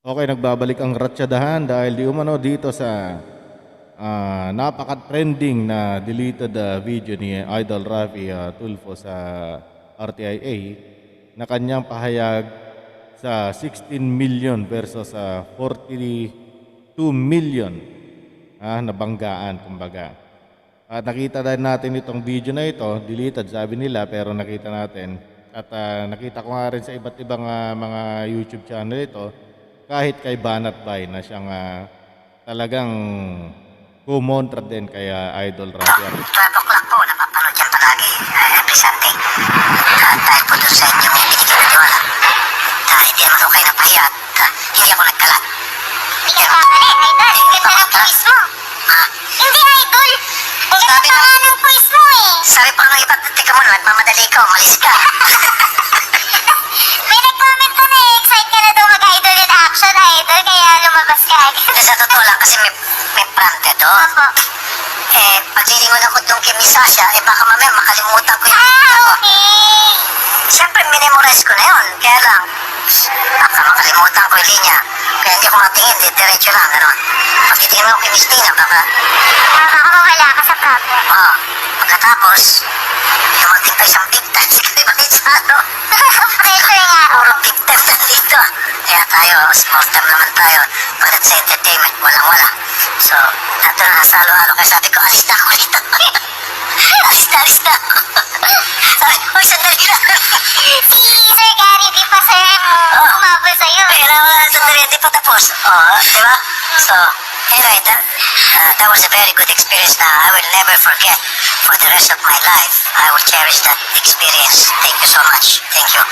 Okay, nagbabalik ang ratsadahan dahil di umano dito sa napaka-trending na deleted video ni Idol Rafi Tulfo sa RTIA na kanyang pahayag sa 16 million versus 42 million na banggaan kumbaga. At nakita din natin itong video na ito, deleted sabi nila pero nakita natin at nakita ko nga rin sa iba't ibang mga YouTube channel ito kahit kay Banat Bay na siyang talagang kumontra din kay Idol Rafi. 12 o'clock po, napapanood yan palagi every Sunday. Dahil po doon sa inyong ibinigay na tiwala. Hindi naman ako kayo napahiya at hindi ako nagkalat. Hindi ka papali, Idol. Ang ganda ng quiz mo. Hindi, Idol. Ang ganda pa nga ng quiz mo eh. Sabi pa ng iba, teka mo na, nagmamadali ka, umalis ka. May nag-comment ko na excite ka na daw mag-idol in action, Idol. Kaya lumabas ka agad. Sa totoo lang, kasi may prante doon. Opo. Pag lilingon ako doon kay Miss Sasha, baka mamaya makalimutan ko yung Okay. Siyempre, minimorize ko na yun. Kaya lang, baka makalimutan ko yung linya. Kaya hindi ko matingin, diretso lang, gano'n. Pag titingin ako kay Miss Tina, baka, Wala ka sa problem. pagkatapos, dumating pa isang big time si Kalimalit sa ano. Pressure nga. Puro big time na dito. Kaya tayo, small time naman tayo. Pagkat sa entertainment, walang-wala. So, nato na salo-halo. Kaya sabi ko, alis na ako dito. alis na ako. Sabi ko, sandali na. Si Sir Gary, di pa sir mo. Umabol sa'yo. Kailangan sandali, hindi pa tapos. Di ba? So, anyway, that was a very good experience na I will never forget for the rest of my life. I will cherish that experience. Thank you so much. Thank you.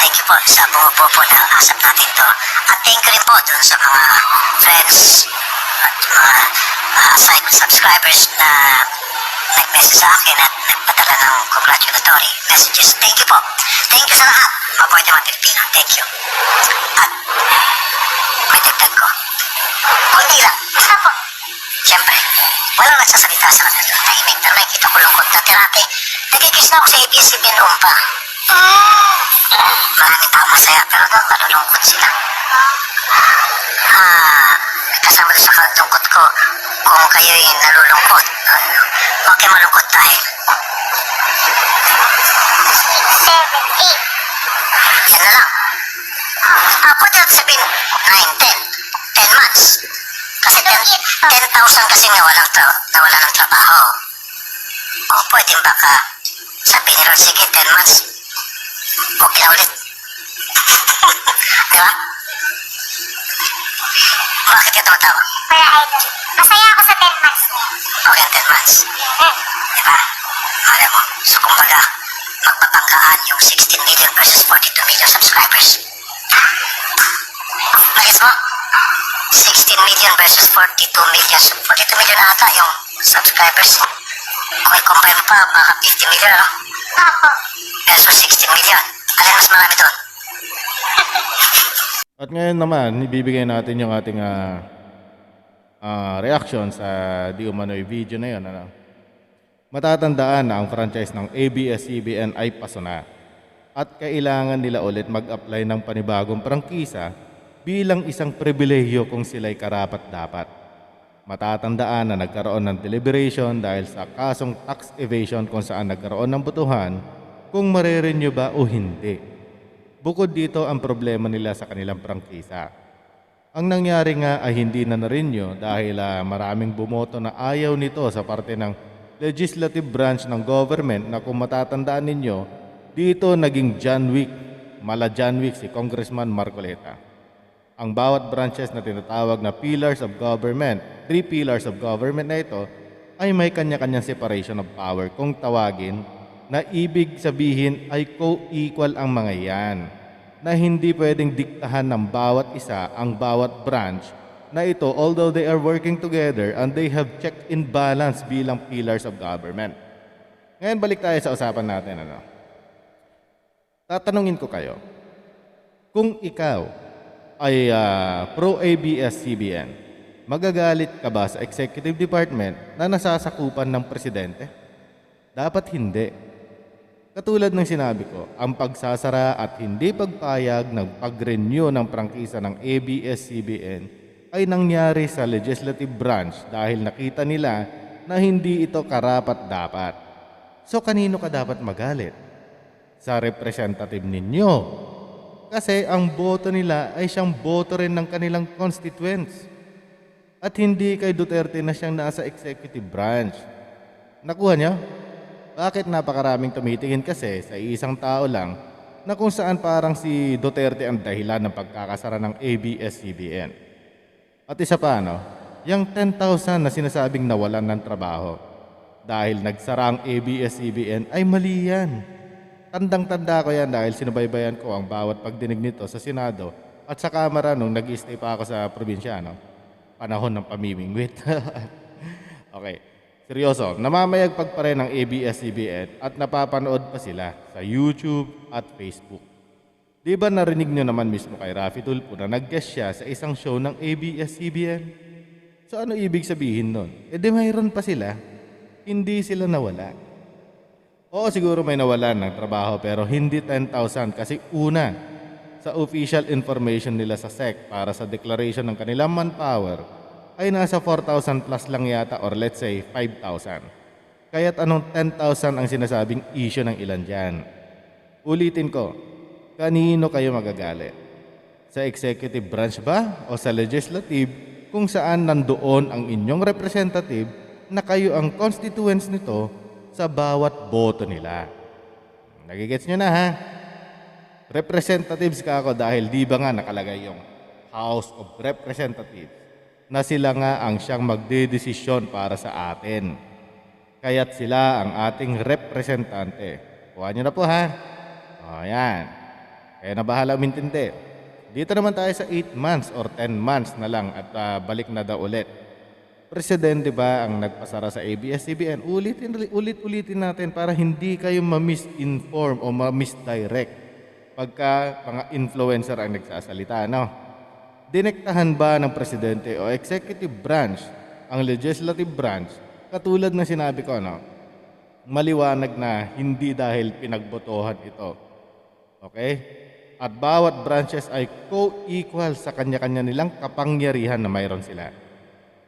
Thank you po sa bumubuo po na asap natin to. At thank you rin po dun sa mga friends at mga subscribers na nag-message sa akin at nagpadala ng congratulatory messages. Thank you po. Thank you sa lahat. Mabuhay naman Pilipino. Thank you. At may dagdag ko. Kundi lang. Basta po. Siyempre, walang nagsasalita sa kanila. Tahimik na nakikita ko lungkot na tirate. Nagkikis na ako sa ABS-CBN pa. Marami tao masaya pero doon malulungkot sila. Kasama doon sa kalungkot ko, kung kayo'y nalulungkot, huwag kayo malungkot dahil 7, 8. yan na lang. Pwede natin sabihin 9, 10 months. Kasi 10,000 kasi nawala ng trabaho. O pwede baka sabihin nila, sige 10 months, okay na ulit. Diba? Bakit ka tumatawa? Para Idol. Masaya ako sa 10 months niya. Okay, 10 months. Diba? Alam mo, so kumbaga, magpapangkaan yung 16 million versus 42 million subscribers. Nagis mo? 16 million versus 42 million. 42 million ata yung subscribers. Kung i-compare mo pa, baka 50 million, no? Opo. Versus 16 million. Alin mas marami doon? At ngayon naman, ibibigay natin yung ating reaction sa di umano'y video na yun. Matatandaan na ang franchise ng ABS-CBN ay paso na at kailangan nila ulit mag-apply ng panibagong prangkisa bilang isang pribilehyo kung sila'y karapat-dapat. Matatandaan na nagkaroon ng deliberation dahil sa kasong tax evasion kung saan nagkaroon ng botohan kung marerenew ba o hindi. Bukod dito ang problema nila sa kanilang prangkisa. Ang nangyari nga ay hindi na na-renew dahil maraming bumoto na ayaw nito sa parte ng legislative branch ng government na kung matatandaan ninyo, dito naging John Wick, mala John Wick si Congressman Marcoleta. Ang bawat branches na tinatawag na pillars of government, 3 pillars of government na ito, ay may kanya-kanyang separation of power kung tawagin na ibig sabihin ay co-equal ang mga yan, na hindi pwedeng diktahan ng bawat isa ang bawat branch na ito although they are working together and they have check and balance bilang pillars of government. Ngayon balik tayo sa usapan natin. Tatanungin ko kayo, kung ikaw ay pro-ABS-CBN, magagalit ka ba sa executive department na nasasakupan ng presidente? Dapat hindi. Katulad ng sinabi ko, ang pagsasara at hindi pagpayag ng pag-renew ng prangkisa ng ABS-CBN ay nangyari sa legislative branch dahil nakita nila na hindi ito karapat-dapat. So kanino ka dapat magalit? Sa representative ninyo. Kasi ang boto nila ay siyang boto rin ng kanilang constituents. At hindi kay Duterte na siyang nasa executive branch. Nakuha niyo? Bakit napakaraming tumitingin kasi sa isang tao lang na kung saan parang si Duterte ang dahilan ng pagkakasara ng ABS-CBN? At isa pa, yung 10,000 na sinasabing nawalan ng trabaho dahil nagsara ang ABS-CBN ay mali yan. Tandang-tanda ko yan dahil sinubaybayan ko ang bawat pagdinig nito sa Senado at sa Kamara nung nag-stay pa ako sa probinsya, panahon ng pamimingwit. Okay. Seryoso, namamayagpag pa rin ang ABS-CBN at napapanood pa sila sa YouTube at Facebook. Di ba narinig nyo naman mismo kay Raffy Tulfo na nag-guest siya sa isang show ng ABS-CBN? So ano ibig sabihin nun? E di mayroon pa sila, hindi sila nawala. Oo, siguro may nawalan ng trabaho pero hindi 10,000 kasi una, sa official information nila sa SEC para sa declaration ng kanilang manpower, ay nasa 4,000 plus lang yata or let's say 5,000. Kaya't anong 10,000 ang sinasabing issue ng ilan dyan? Ulitin ko, kanino kayo magagalit? Sa executive branch ba o sa legislative kung saan nandoon ang inyong representative na kayo ang constituents nito sa bawat boto nila? Nagigets nyo na ha? Representatives ka ako dahil di ba nga nakalagay yung House of Representatives na sila nga ang siyang magdedesisyon para sa atin. Kaya't sila ang ating representante. Kuha nyo na po ha. O yan. Kaya na bahala umintindi. Dito naman tayo sa 8 months or 10 months na lang at balik na daw ulit. Presidente ba ang nagpasara sa ABS-CBN? Ulitin natin para hindi kayo ma-misinform o ma-misdirect pagka mga influencer ang nagsasalita, Dinektahan ba ng presidente o executive branch ang legislative branch katulad ng sinabi ko, maliwanag na hindi dahil pinagbotohan ito. Okay? At bawat branches ay co-equal sa kanya-kanya nilang kapangyarihan na mayroon sila.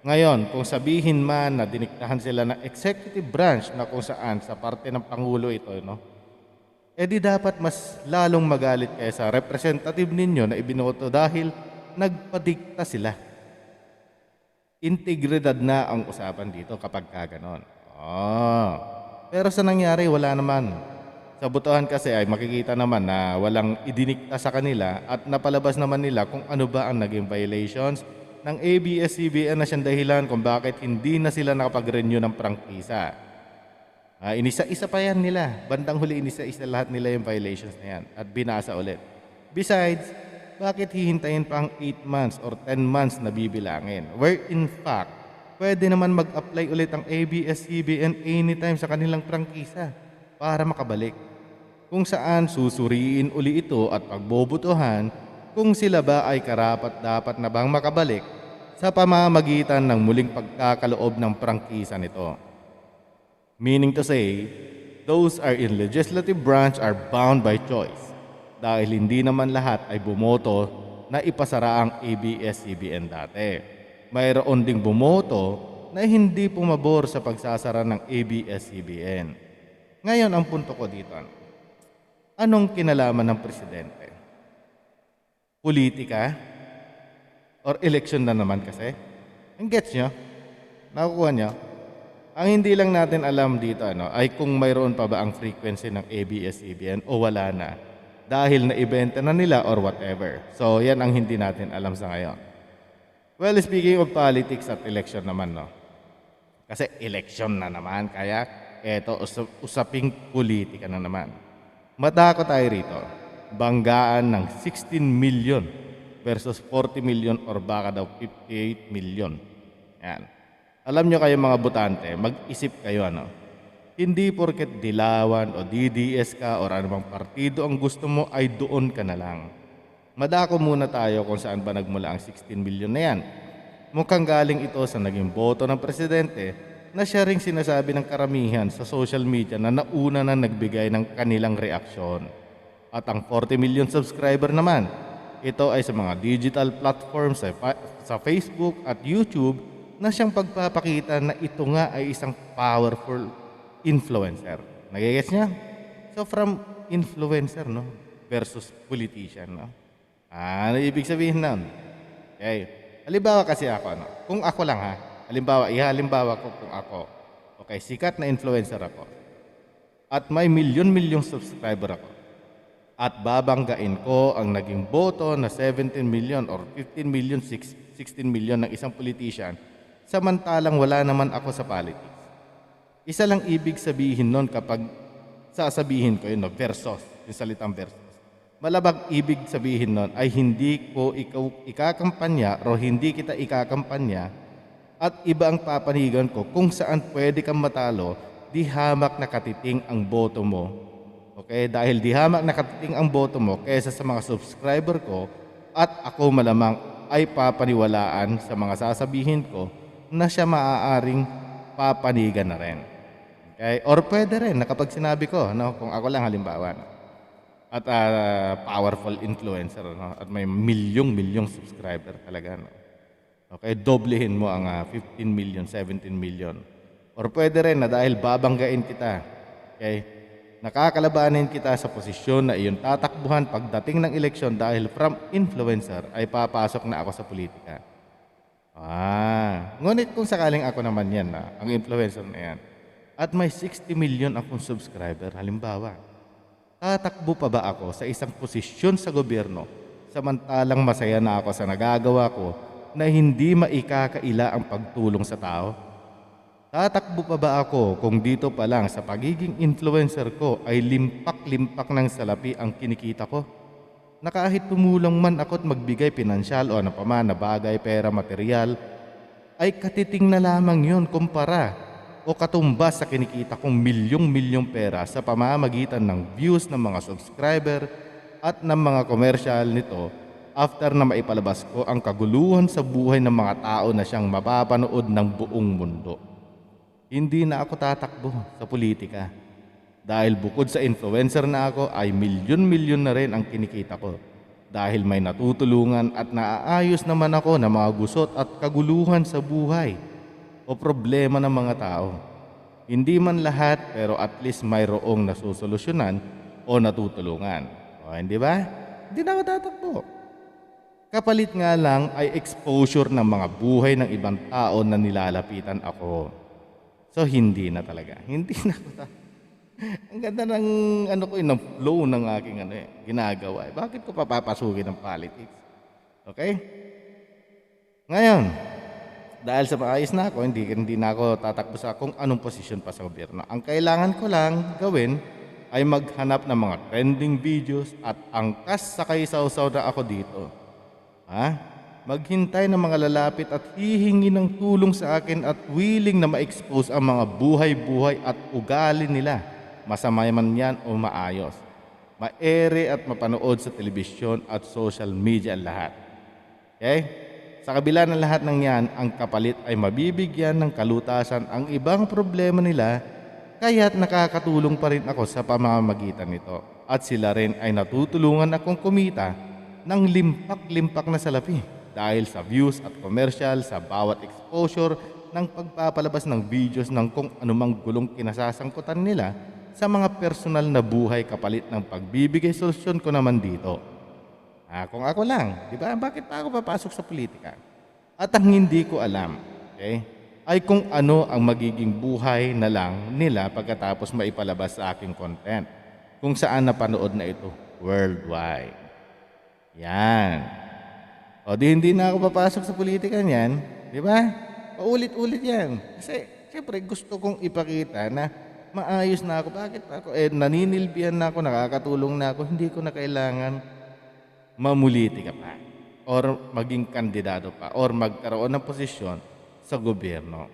Ngayon, kung sabihin man na diniktahan sila ng executive branch na kung saan sa parte ng Pangulo ito, di dapat mas lalong magalit kayo sa representative ninyo na ibinoto dahil nagpadikta sila. Integridad na ang usapan dito kapag kaganon. Pero sa nangyari, wala naman. Sa botohan kasi ay makikita naman na walang idinikta sa kanila at napalabas naman nila kung ano ba ang naging violations ng ABS-CBN na siyang dahilan kung bakit hindi na sila nakapag-renew ng prangkisa. Inisa-isa pa yan nila. Bandang huli, inisa-isa lahat nila yung violations na yan at binasa ulit. Besides, bakit hihintayin pa ang 8 months or 10 months na bibilangin? Where in fact, pwede naman mag-apply ulit ang ABS-CBN anytime sa kanilang prangkisa para makabalik. Kung saan susuriin uli ito at pagbobotohan kung sila ba ay karapat-dapat na bang makabalik sa pamamagitan ng muling pagkakaloob ng prangkisa nito. Meaning to say, those are in legislative branch are bound by choice. Dahil hindi naman lahat ay bumoto na ipasara ang ABS-CBN dati. Mayroon ding bumoto na hindi pumabor sa pagsasara ng ABS-CBN. Ngayon ang punto ko dito, anong kinalaman ng presidente? Politika? Or election na naman kasi? Ang gets nyo? Nakukuha nyo? Ang hindi lang natin alam dito ay kung mayroon pa ba ang frequency ng ABS-CBN o wala na. Dahil na-ibenta na nila or whatever. So, yan ang hindi natin alam sa ngayon. Well, speaking of politics at election naman, Kasi election na naman, kaya eto, usaping politika na naman. Madako tayo rito. Banggaan ng 16 million versus 40 million or baka daw 58 million. Yan. Alam nyo kayo mga botante, mag-isip kayo Hindi porket Dilawan o DDS ka o anumang partido ang gusto mo ay doon ka na lang. Madako muna tayo kung saan ba nagmula ang 16 million na yan. Mukhang galing ito sa naging boto ng presidente na siya ring sinasabi ng karamihan sa social media na nauna na nagbigay ng kanilang reaksyon. At ang 40 million subscriber naman, ito ay sa mga digital platforms sa Facebook at YouTube na siyang pagpapakita na ito nga ay isang powerful influencer. Nagigets niya? So from influencer no versus politician no. Ano ibig sabihin nun? Okay. Halimbawa kasi ako no. Kung ako lang ha. Halimbawa ko kung ako. Okay, sikat na influencer ako. At may milyon-milyong subscriber ako. At babanggain ko ang naging boto na 17 million or 15 million, 16 million ng isang politician samantalang wala naman ako sa politics. Isa lang ibig sabihin nun kapag sasabihin ko yun, no, versus, yung salitang versus. Malabang ibig sabihin nun ay hindi ko ikaw ikakampanya o hindi kita ikakampanya at iba ang papanigan ko kung saan pwede kang matalo, di hamak nakatiting ang boto mo. Okay? Dahil di hamak nakatiting ang boto mo kaysa sa mga subscriber ko at ako malamang ay papaniwalaan sa mga sasabihin ko na siya maaaring papanigan na rin. Okay? Or pwede rin na kapag sinabi ko, no, kung ako lang halimbawa, no, at powerful influencer, no, at may milyong subscriber talaga. No. Okay, doblehin mo ang 15 million, 17 million. Or pwede rin na dahil babanggain kita, okay, nakakalabanin kita sa posisyon na iyon tatakbuhan pagdating ng eleksyon dahil from influencer ay papasok na ako sa politika. Ngunit kung sakaling ako naman yan, na, ang influencer na yan, at may 60 million akong subscriber, halimbawa, tatakbo pa ba ako sa isang posisyon sa gobyerno samantalang masaya na ako sa nagagawa ko na hindi maikakaila ang pagtulong sa tao? Tatakbo pa ba ako kung dito pa lang sa pagiging influencer ko ay limpak-limpak ng salapi ang kinikita ko? Na kahit tumulong man ako at magbigay pinansyal o ano pa man na bagay, pera, material, ay katiting na lamang yun kumpara o katumbas sa kinikita kong milyong-milyong pera sa pamamagitan ng views ng mga subscriber at ng mga komersyal nito after na maipalabas ko ang kaguluhan sa buhay ng mga tao na siyang mapapanood ng buong mundo. Hindi na ako tatakbo sa politika dahil bukod sa influencer na ako ay milyon-milyon na rin ang kinikita ko dahil may natutulungan at naaayos naman ako ng mga gusot at kaguluhan sa buhay o problema ng mga tao. Hindi man lahat pero at least mayroong nasusolusyonan o natutulungan. O hindi ba? Hindi na ako tatakbo. Kapalit nga lang ay exposure ng mga buhay ng ibang tao na nilalapitan ako. So hindi na talaga. Hindi na ako tatakbo. Ang ganda ng ng flow ng aking ginagawa. Bakit ko papapasukin ng politics? Okay? Ngayon, dahil sa maayos na ako, hindi na ako tatakbo sa kung anong posisyon pa sa gobyerno. Ang kailangan ko lang gawin ay maghanap ng mga trending videos at angkas sa kaisaw-saw na ako dito. Maghintay ng mga lalapit at hihingi ng tulong sa akin at willing na ma-expose ang mga buhay-buhay at ugali nila. Masama man yan o maayos. Maere at mapanood sa telebisyon at social media lahat. Okay? Sa kabila ng lahat ng yan, ang kapalit ay mabibigyan ng kalutasan ang ibang problema nila kaya't nakakatulong pa rin ako sa pamamagitan nito. At sila rin ay natutulungan akong kumita ng limpak-limpak na salapi dahil sa views at commercial sa bawat exposure ng pagpapalabas ng videos ng kung anumang gulong kinasasangkutan nila sa mga personal na buhay kapalit ng pagbibigay solusyon ko naman dito. Kung ako lang, di ba? Bakit pa ako papasok sa politika? At ang hindi ko alam, okay, ay kung ano ang magiging buhay na lang nila pagkatapos maipalabas sa aking content. Kung saan napanood na ito worldwide. Yan. O di hindi na ako papasok sa politika niyan, di ba? Paulit-ulit yan. Kasi siyempre gusto kong ipakita na maayos na ako. Bakit pa ako? Naninilbihan na ako, nakakatulong na ako. Hindi ko na kailangan mamuliti ka pa or maging kandidato pa or magkaroon ng posisyon sa gobyerno.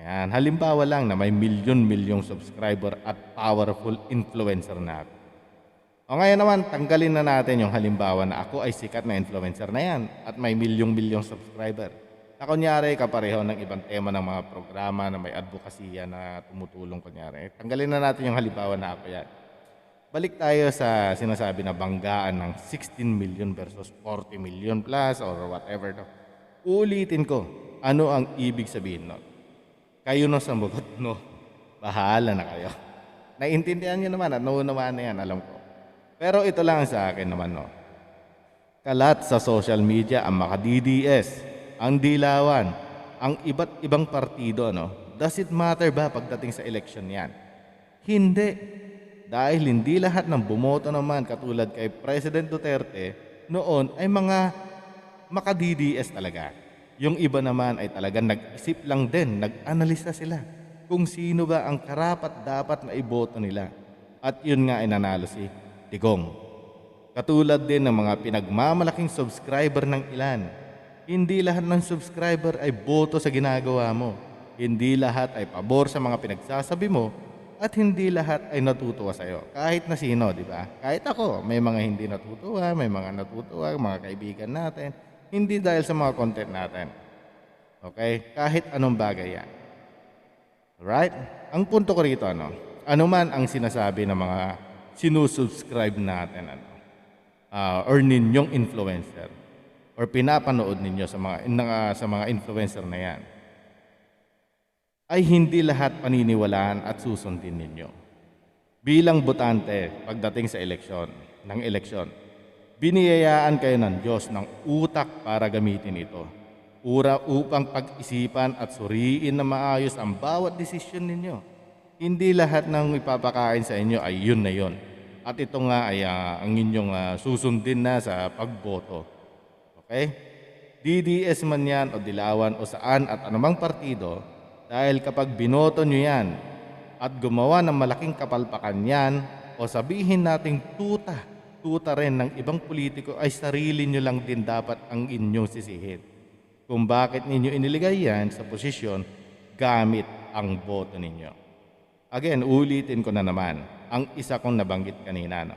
Yan. Halimbawa lang na may milyon-milyong subscriber at powerful influencer na ako. O ngayon naman, tanggalin na natin yung halimbawa na ako ay sikat na influencer na yan at may milyong-milyong subscriber. na kunyari kapareho ng ibang tema ng mga programa na may advokasya na tumutulong kunyari. Tanggalin na natin yung halimbawa na ako yan. Balik tayo sa sinasabi na banggaan ng 16 million versus 40 million plus or whatever. No? Ulitin ko, ano ang ibig sabihin nun? Kayo no samugot, no? Bahala na kayo. Naiintindihan nyo naman at naunawaan na yan, alam ko. Pero ito lang sa akin naman, no? Kalat sa social media ang maka-DDS, ang dilawan, ang iba't ibang partido, no? Does it matter ba pagdating sa election yan? Hindi. Dahil hindi lahat ng bumoto naman katulad kay President Duterte noon ay mga maka-DDS talaga. Yung iba naman ay talagang nag-isip lang din, nag-analisa sila kung sino ba ang karapat dapat na iboto nila. At yun nga ay nanalo si Digong. Katulad din ng mga pinagmamalaking subscriber ng ilan. Hindi lahat ng subscriber ay boto sa ginagawa mo. Hindi lahat ay pabor sa mga pinagsasabi mo at hindi lahat ay natutuwa sa'yo. Kahit na sino, di ba? Kahit ako, may mga hindi natutuwa, may mga natutuwa, mga kaibigan natin. Hindi dahil sa mga content natin. Okay? Kahit anong bagay yan. Alright? Ang punto ko rito, ano man ang sinasabi ng mga sinusubscribe natin, or ninyong influencer, or pinapanood ninyo sa mga influencer na yan, ay hindi lahat paniniwalaan at susundin ninyo. Bilang botante pagdating sa eleksyon, biniyayaan kayo ng Diyos ng utak para gamitin ito. Upang pag-isipan at suriin na maayos ang bawat desisyon ninyo. Hindi lahat ng ipapakain sa inyo ay yun na yun. At ito nga ay ang inyong susundin na sa pagboto. Okay? DDS man yan o dilawan o saan at anumang partido, dahil kapag binoto nyo yan at gumawa ng malaking kapalpakan yan o sabihin nating tuta rin ng ibang politiko ay sarili nyo lang din dapat ang inyong sisihin. Kung bakit ninyo iniligay yan sa posisyon gamit ang boto ninyo. Again, ulitin ko na naman ang isa kong nabanggit kanina.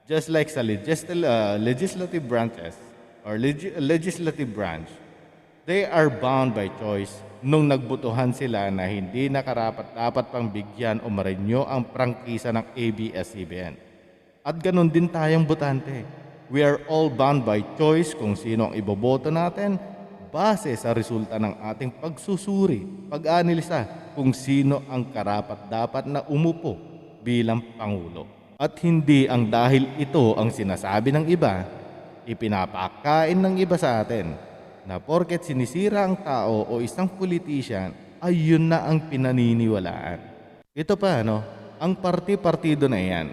Just like sa legislative branches or legislative branch, they are bound by choice nung nagbutuhan sila na hindi nakarapat-dapat pang bigyan o marenyo ang prangkisa ng ABS-CBN. At ganun din tayong botante. We are all bound by choice kung sino ang iboboto natin base sa resulta ng ating pagsusuri, pag-analisa kung sino ang karapat-dapat na umupo bilang Pangulo. At hindi ang dahil ito ang sinasabi ng iba, ipinapakain ng iba sa atin na porket sinisira ang tao o isang politician, ay yun na ang pinaniniwalaan. Ito pa, ang partido na yan.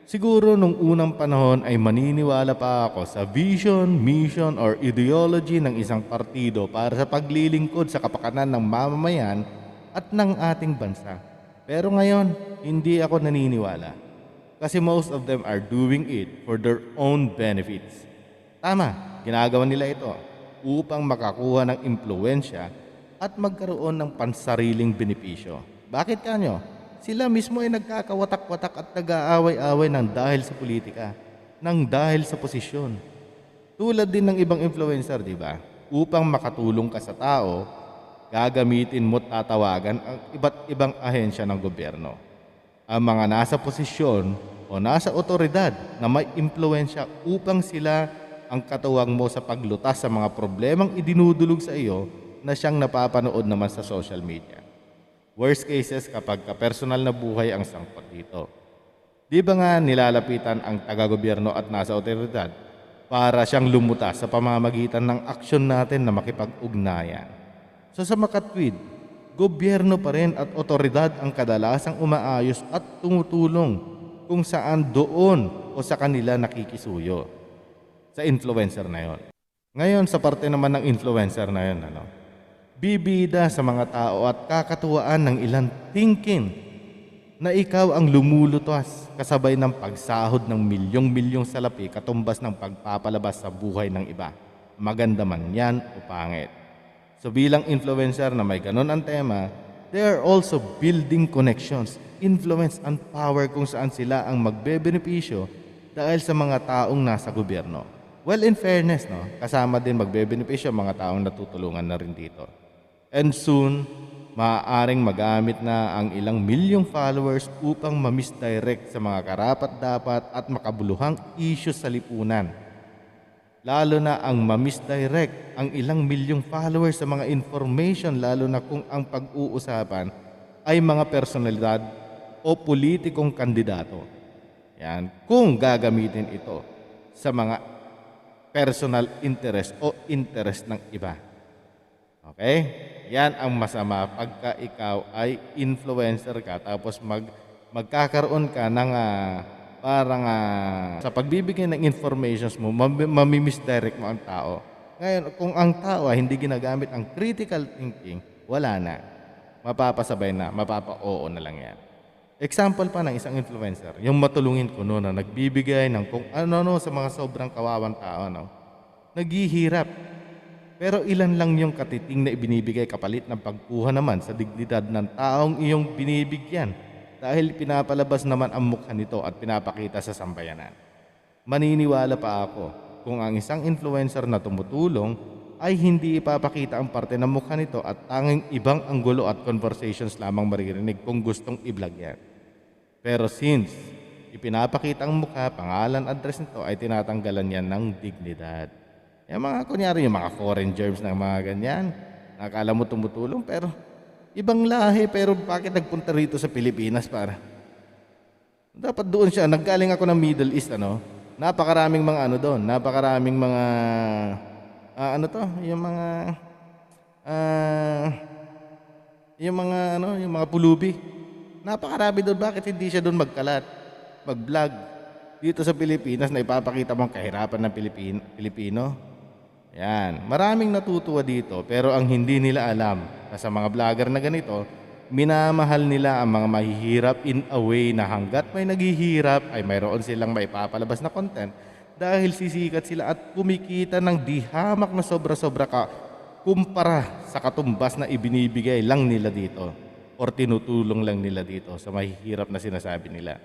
Siguro nung unang panahon ay maniniwala pa ako sa vision, mission, or ideology ng isang partido para sa paglilingkod sa kapakanan ng mamamayan at ng ating bansa. Pero ngayon, hindi ako naniniwala. Kasi most of them are doing it for their own benefits. Tama, ginagawa nila ito upang makakuha ng impluensya at magkaroon ng pansariling benepisyo. Bakit kanyo? Sila mismo ay nagkakawatak-watak at nag-aaway-away ng dahil sa politika, ng dahil sa posisyon. Tulad din ng ibang influencer, di ba? Upang makatulong ka sa tao, gagamitin mo at tatawagan ang iba't ibang ahensya ng gobyerno. Ang mga nasa posisyon o nasa otoridad na may impluensya upang sila ang katuwang mo sa paglutas sa mga problemang idinudulog sa iyo na siyang napapanood naman sa social media. Worst cases kapag personal na buhay ang sangkot dito. Di ba nga nilalapitan ang taga-gobyerno at nasa otoridad para siyang lumutas sa pamamagitan ng aksyon natin na makipag-ugnayan? So sa makatwid, gobyerno pa rin at otoridad ang kadalasang umaayos at tumutulong kung saan doon o sa kanila nakikisuyo. Sa influencer na yon. Ngayon, sa parte naman ng influencer na yon, bibida sa mga tao at kakatuwaan ng ilang thinking na ikaw ang lumulutas kasabay ng pagsahod ng milyong-milyong salapi katumbas ng pagpapalabas sa buhay ng iba. Maganda man yan o pangit. So bilang influencer na may ganun ang tema, they are also building connections, influence and power kung saan sila ang magbebenepisyo dahil sa mga taong nasa gobyerno. Well, in fairness, no, kasama din magbebenepisyo ang mga taong natutulungan na rin dito. And soon, maaaring magamit na ang ilang milyong followers upang ma-misdirect sa mga karapat-dapat at makabuluhang issues sa lipunan. Lalo na ang ma-misdirect ang ilang milyong followers sa mga information, lalo na kung ang pag-uusapan ay mga personalidad o politikong kandidato. Yan, kung gagamitin ito sa mga personal interest o interest ng iba. Okay? Yan ang masama pagka ikaw ay influencer ka tapos magkakaroon ka ng parang sa pagbibigay ng informations mo, mamimisdirect mo ang tao. Ngayon, kung ang tao ay hindi ginagamit ang critical thinking, wala na. Mapapasabay na, mapapa-oo na lang yan. Example pa ng isang influencer, yung matulungin ko noon na nagbibigay ng kung ano sa mga sobrang kawawang tao, no? Naghihirap. Pero ilan lang yung katiting na ibinibigay kapalit ng pagkuha naman sa dignidad ng taong iyong binibigyan dahil pinapalabas naman ang mukha nito at pinapakita sa sambayanan. Maniniwala pa ako kung ang isang influencer na tumutulong ay hindi ipapakita ang parte ng mukha nito at tanging ibang anggulo at conversations lamang maririnig kung gustong i-vlog yan. Pero since ipinapakita ang mukha, pangalan, address nito ay tinatanggalan yan ng dignidad. Yung mga kunyari, yung mga foreign germs na mga ganyan, nakakala mo tumutulong pero ibang lahi, pero bakit nagpunta rito sa Pilipinas para? Dapat doon siya, naggaling ako ng Middle East, napakaraming mga doon, napakaraming mga yung mga pulubi. Napakarami doon, bakit hindi siya doon mag-vlog dito sa Pilipinas na ipapakita mo ang kahirapan ng Pilipino? Yan, maraming natutuwa dito pero ang hindi nila alam na sa mga vlogger na ganito, minamahal nila ang mga mahihirap in a way na hanggat may naghihirap ay mayroon silang maipapalabas na content dahil sisikat sila at kumikita ng dihamak na sobra-sobra kumpara sa katumbas na ibinibigay lang nila dito or tinutulong lang nila dito sa mahihirap na sinasabi nila.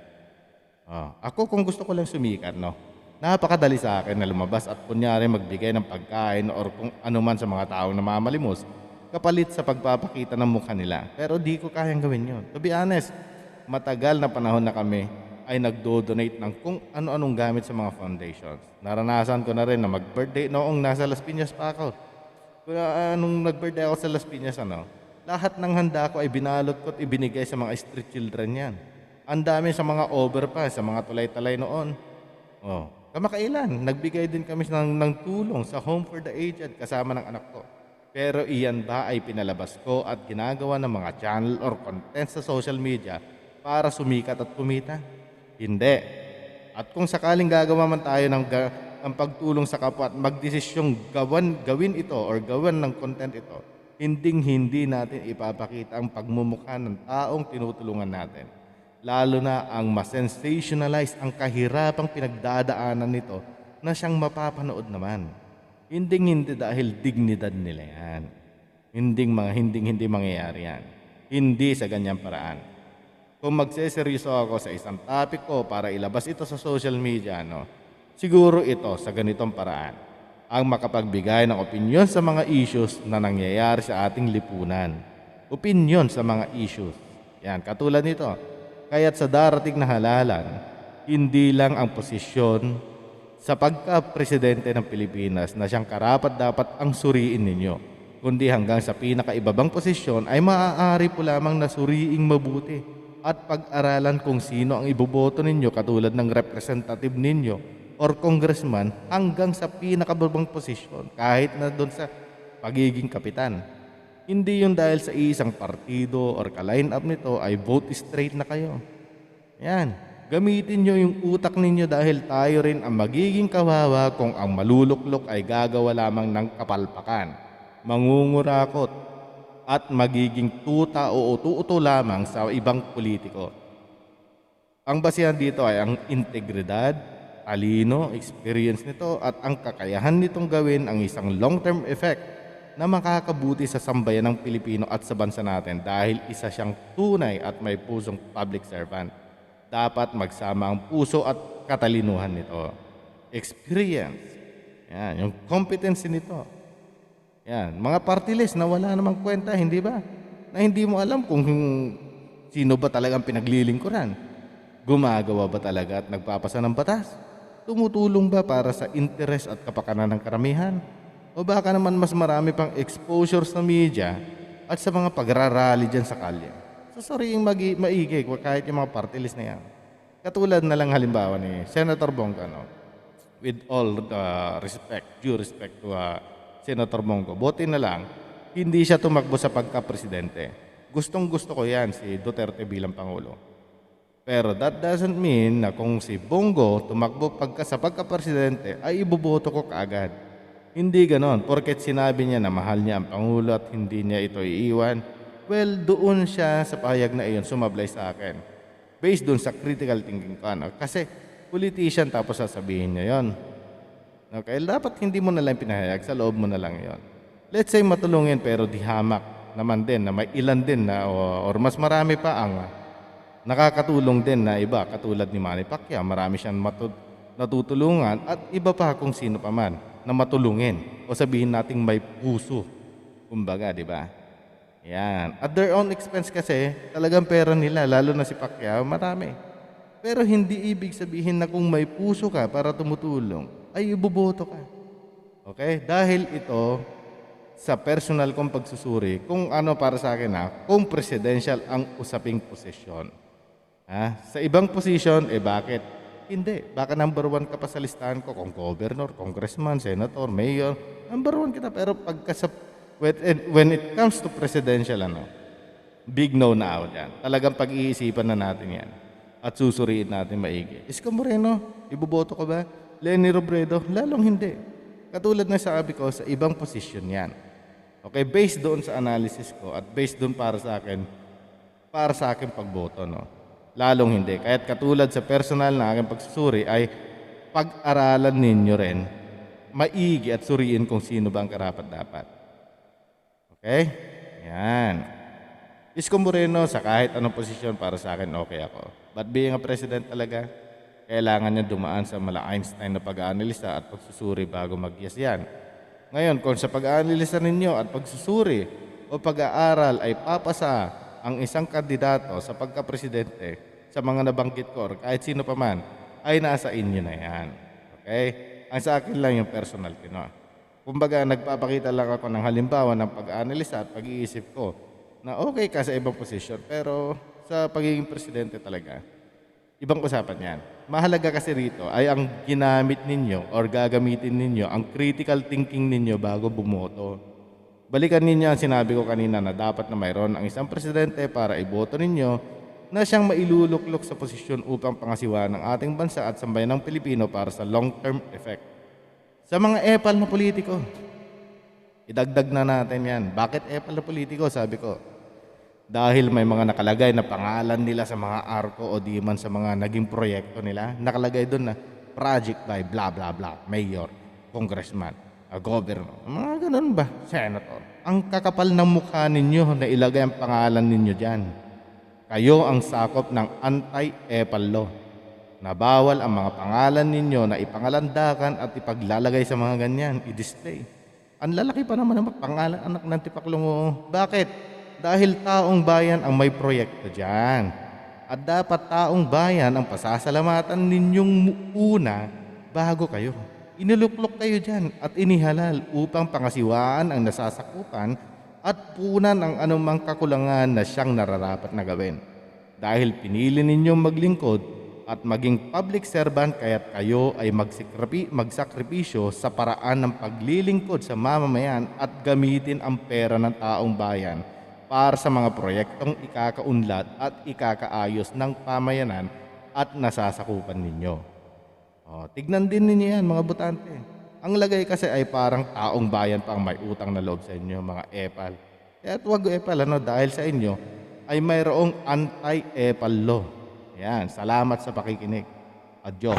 Ako kung gusto ko lang sumikat, napakadali sa akin na lumabas at kunyari magbigay ng pagkain or kung anuman sa mga taong namamalimos kapalit sa pagpapakita ng mukha nila. Pero di ko kayang gawin yun. To be honest, matagal na panahon na kami ay nagdo-donate ng kung ano-anong gamit sa mga foundations. Naranasan ko na rin na mag-birthday noong nasa Las Piñas pa ako. Nung nag-birthday ako sa Las Piñas, lahat ng handa ko ay binalot ko at ibinigay sa mga street children yan. Ang dami sa mga overpass, sa mga tulay-talay noon. Kamakailan, nagbigay din kami ng tulong sa Home for the Aged kasama ng anak ko. Pero iyan ba ay pinalabas ko at ginagawa ng mga channel or content sa social media para sumikat at kumita? Hindi. At kung sakaling gagawa man tayo ng pagtulong sa kapwa at magdesisyong gawin ito or gawin ng content ito, hindi natin ipapakita ang pagmumukha ng taong tinutulungan natin. Lalo na ang masensationalize ang kahirapang pinagdadaanan nito na siyang mapapanood naman. Hindi dahil dignidad nila yan. Hindi mangyayari yan. Hindi sa ganyang paraan. Kung magseseryoso ako sa isang topic ko para ilabas ito sa social media, siguro ito sa ganitong paraan. Ang makapagbigay ng opinyon sa mga issues na nangyayari sa ating lipunan. Opinyon sa mga issues. Yan, katulad nito. Kaya't sa darating na halalan, hindi lang ang posisyon sa pagka-presidente ng Pilipinas na siyang karapat-dapat ang suriin ninyo, kundi hanggang sa pinakaibabang posisyon ay maaari po lamang na suriing mabuti at pag-aralan kung sino ang iboboto ninyo katulad ng representative ninyo or congressman hanggang sa pinakababang posisyon kahit na doon sa pagiging kapitan. Hindi yun dahil sa isang partido or ka-line up nito ay vote straight na kayo. Yan. Gamitin nyo yung utak ninyo dahil tayo rin ang magiging kawawa kung ang maluluklok ay gagawa lamang ng kapalpakan, mangungurakot, at magiging tuta o utu-uto lamang sa ibang politiko. Ang basihan dito ay ang integridad, talino, experience nito at ang kakayahan nitong gawin ang isang long-term effect na makakabuti sa sambayan ng Pilipino at sa bansa natin dahil isa siyang tunay at may pusong public servant. Dapat magsama ang puso at katalinuhan nito. Experience, Yan, yung competency nito. Yan, mga party list na wala namang kwenta, hindi ba? Na hindi mo alam kung sino ba talagang pinaglilingkuran. Gumagawa ba talaga at nagpapasa ng batas? Tumutulong ba para sa interes at kapakanan ng karamihan? O baka naman mas marami pang exposure sa media at sa mga pagrarally dyan sa kalye? So sorry yung maigi kahit yung mga party list na yan. Katulad na lang halimbawa ni Senator Bongo, no? With all due respect to Senator Bongo, buti na lang, hindi siya tumakbo sa pagka-presidente. Gustong gusto ko yan si Duterte bilang Pangulo. Pero that doesn't mean na kung si Bongo tumakbo sa pagka-presidente ay iboboto ko kaagad. Hindi ganon. Porket sinabi niya na mahal niya ang Pangulo at hindi niya ito iiwan, well, doon siya sa pahayag na iyon sumablay sa akin. Based doon sa critical thinking ko. No? Kasi politician tapos sasabihin niya yon. Okay, dapat hindi mo na lang pinahayag, sa loob mo na lang yon. Let's say matulungin pero di hamak naman din na may ilan din na or mas marami pa ang nakakatulong din na iba katulad ni Manny Pacquiao. Marami siyang natutulungan at iba pa kung sino pa man na matulungin o sabihin nating may puso. Kumbaga, di ba? Yan. At their own expense kasi, talagang pera nila, lalo na si Pacquiao, marami. Pero hindi ibig sabihin na kung may puso ka para tumutulong, ay iboboto ka. Okay? Dahil ito, sa personal kong pagsusuri, kung ano para sa akin kung presidential ang usaping posisyon. Sa ibang posisyon, bakit? Hindi. Baka number 1 ka pa sa listahan ko kung governor, congressman, senator, mayor. Number 1 kita. Pero when it comes to presidential, big no na out yan. Talagang pag-iisipan na natin yan. At susuriin natin maigi. Isko Moreno, iboboto ko ba? Leni Robredo, lalong hindi. Katulad na sabi ko, sa ibang posisyon yan. Okay, based doon sa analysis ko at based doon para sa akin pagboto, no? Lalong hindi. Kaya't katulad sa personal na aking pagsusuri ay pag-aralan ninyo rin, maigi at suriin kung sino ba ang karapat-dapat. Okay? Yan. Isko Moreno, sa kahit anong posisyon para sa akin, okay ako. But being a president talaga, kailangan niya dumaan sa mala Einstein na pag-aanalisa at pagsusuri bago mag-yes yan. Ngayon, kung sa pag-aanalisa ninyo at pagsusuri o pag-aaral ay papasa ang isang kandidato sa pagka-presidente sa mga nabanggit ko or kahit sino pa man, ay nasa inyo na yan. Okay? Ang sa akin lang yung personal ko. Kumbaga, nagpapakita lang ako ng halimbawa ng pag-analisa at pag-iisip ko na okay ka sa ibang posisyon, pero sa pagiging presidente talaga, ibang usapan yan. Mahalaga kasi rito ay ang ginamit ninyo or gagamitin ninyo, ang critical thinking ninyo bago bumoto. Balikan ninyo ang sinabi ko kanina na dapat na mayroon ang isang presidente para iboto ninyo na siyang mailuluklok sa posisyon upang pangasiwaan ng ating bansa at sambayan ng Pilipino para sa long-term effect. Sa mga epal na politiko, idagdag na natin yan. Bakit epal na politiko? Sabi ko, dahil may mga nakalagay na pangalan nila sa mga arko o di man sa mga naging proyekto nila, nakalagay doon na project by blah blah blah, mayor, congressman, governor, mga ganun ba, senator. Ang kakapal ng mukha ninyo na ilagay ang pangalan ninyo dyan. Kayo ang sakop ng anti-epal law na bawal ang mga pangalan ninyo na ipangalandakan at ipaglalagay sa mga ganyan, i-display. Ang lalaki pa naman ang pangalan anak ng tipaklo mo. Bakit? Dahil taong bayan ang may proyekto dyan. At dapat taong bayan ang pasasalamatan ninyong una bago kayo. Iniluklok kayo dyan at inihalal upang pangasiwaan ang nasasakupan at punan ang anumang kakulangan na siyang nararapat na gawin. Dahil pinili ninyong maglingkod at maging public servant kaya't kayo ay magsakripisyo sa paraan ng paglilingkod sa mamamayan at gamitin ang pera ng taong bayan para sa mga proyektong ikakaunlad at ikakaayos ng pamayanan at nasasakupan ninyo. Tignan din ninyo yan mga botante. Ang lagay kasi ay parang taong bayan pang may utang na loob sa inyo mga epal. Kaya huwag epal dahil sa inyo ay mayroong anti-epal law. Yan, salamat sa pakikinig. Adios.